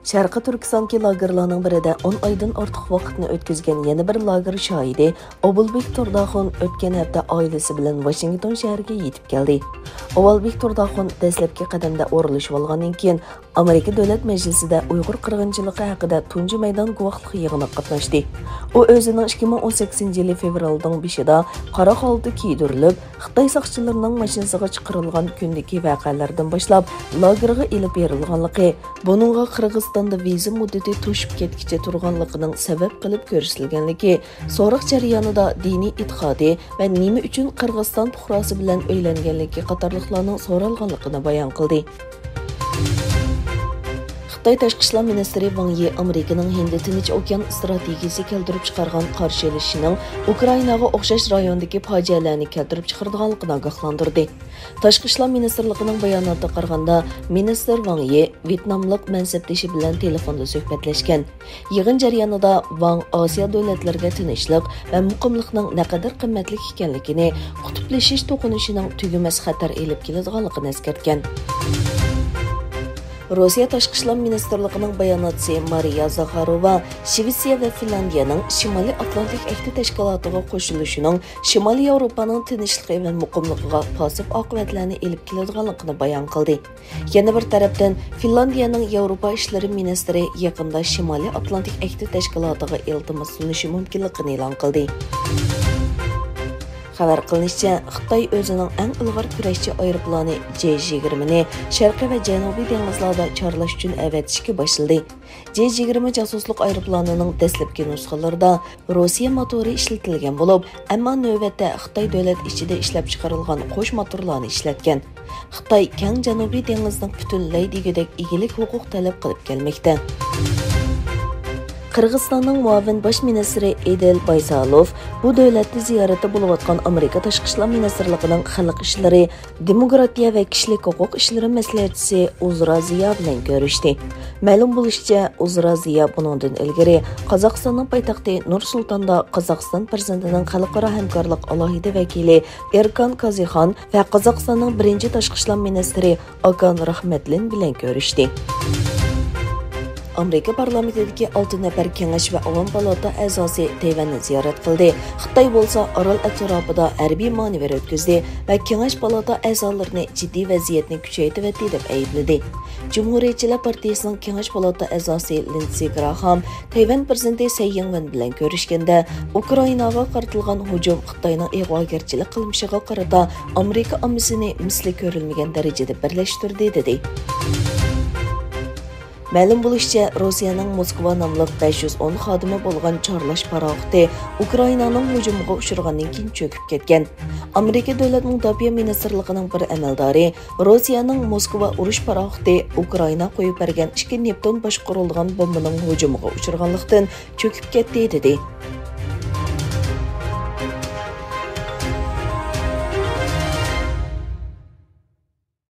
Sharqi Turkistonki lagerlarning birida 10 oydan ortiq vaqtni o'tkazgan yana bir lager shoidi Ovalbek Turdaxon o'tgan hafta oilasi bilan Washington shahriga yetib keldi. Ovalbek Turdaxon dastlabki qadamda o'rilishib olgandan keyin Amerika Davlat Majlisida Uyg'ur qirg'inchiligi haqida tunji maydon guvohlik yig'inida qatnashdi. U o'zining 2018 yil fevraldan beshida qora holda kiydirilib, Xitoy soqchilarining mashinasiga chiqarilgan kundagi voqealardan boshlab lagerga ilib berilganligi, buningga Qirg'izistonda viza muddati to'shib ketkicha turganligining sabab qilib ko'rsatilganligi, so'roq jarayonida diniy e'tiqodi va nima uchun Qirg'iziston fuqarosi bilan uylanganligi qatorliqlarning so'ralganligini bayon qildi. Xitoy Tashqi ishlar ministri Wang Yi Amerikaning Hind-Tinch okean strategiyasi keltirib chiqargan qarshi elishining Ukrainaga o'xshash rayondagi fojialarni keltirib chiqarganligini ogohlantirdi. Tashqi ishlar ministrligining bayonotiga qaraganda, ministr Wang Yi Vyetnamlik mansabdoshi bilan telefonda suhbatlashgan. Yig'in jarayonida Wang Osiyo davlatlariga tinchlik va muqimlikning naqadar qimmatli ekanligini, qutblashish to'qinishining tugamas xatar elib keladiganligini eskartgan. Rossiya Tashqi ishlar ministrligining bayonotchisi Mariya Zakharova Shvetsiya va Finlandiyaning Shimoliy Atlantik ahdi tashkilotiga qo'shilishining Shimoliy Yevropaning tinchligi va muqimligiga positiv oqibatlarni elib keladiganligini bayon qildi. Yana bir tarafdan Finlandiyaning Yevropa ishlari ministri yaqinda Shimoliy Atlantik ahdi tashkilotiga iltimos sunishi mumkinligini e'lon qildi. Xabar qilinishicha, Xitoy o'zining eng ilg'or kurashchi aeroplani J-20 ni sharqiy va janubiy dengizlarda chorlash uchun avatishga boshladi. J-20 jasuslik aeroplanining dastlabki nusxalarida Rossiya motori ishlatilgan bo'lib, ammo navbatda Xitoy davlat ichida ishlab chiqarilgan qo'sh motorlarni ishlatgan. Xitoy keng janubiy dengizning butunlay degidek egilik huquq talab qilib kelmoqda. Qirg'izistonning muavin bosh ministri Edel Baysalov bu davlatni ziyorati bo'layotgan Amerika Tashqi ishlar ministrligining xalq ishlari, demokratiya va kishilik huquq ishlari maslahatchisi Uzra Ziya bilan ko'rishdi. Ma'lum bo'lishicha, Uzra Ziya bundan ilgari Qozog'istonning poytaxti Nur-Sultonda Qozog'iston prezidentining xalqaro hamkorlik alohida vakili Erkan Kazixan va Qozog'istonning birinchi tashqi ishlar ministri Okan Rahmatlin bilan ko'rishdi. Amerika parlamentidagi 6 nafar kengash va Avom palata a'zosi Tayvanni ziyorat qildi. Xitoy bo'lsa orol atrofida harbiy manevr o'tkazdi va kengash palata a'zolarini jiddiy vaziyatni kuchaytirdi deb aybladi. Jumhuriyatchilar partiyasining kengash palata a'zosi Lindsey Graham Tayvan prezidenti Tsai Ing-wen bilan ko'rishganda, Ukrainaga qaratilgan hujum Xitoyning ig'vogarchilik qilmishiga qarata Amerika ommasini misli ko'rilmagan darajada birlashtirdi dedi. Ma'lum bo'lishicha, Rossiyaning Moskva nomli 510 xodimi bo'lgan chorlash paroxti Ukrainaning hujumiga uchragandan keyin cho'kib ketgan. Amerika Davlat mudofaa ministrligining bir amaldori Rossiyaning Moskva urush paroxti Ukraina qo'yib bergan 2 Neptun boshqarilgan bombaning hujumiga uchraganlikdan cho'kib ketdi dedi.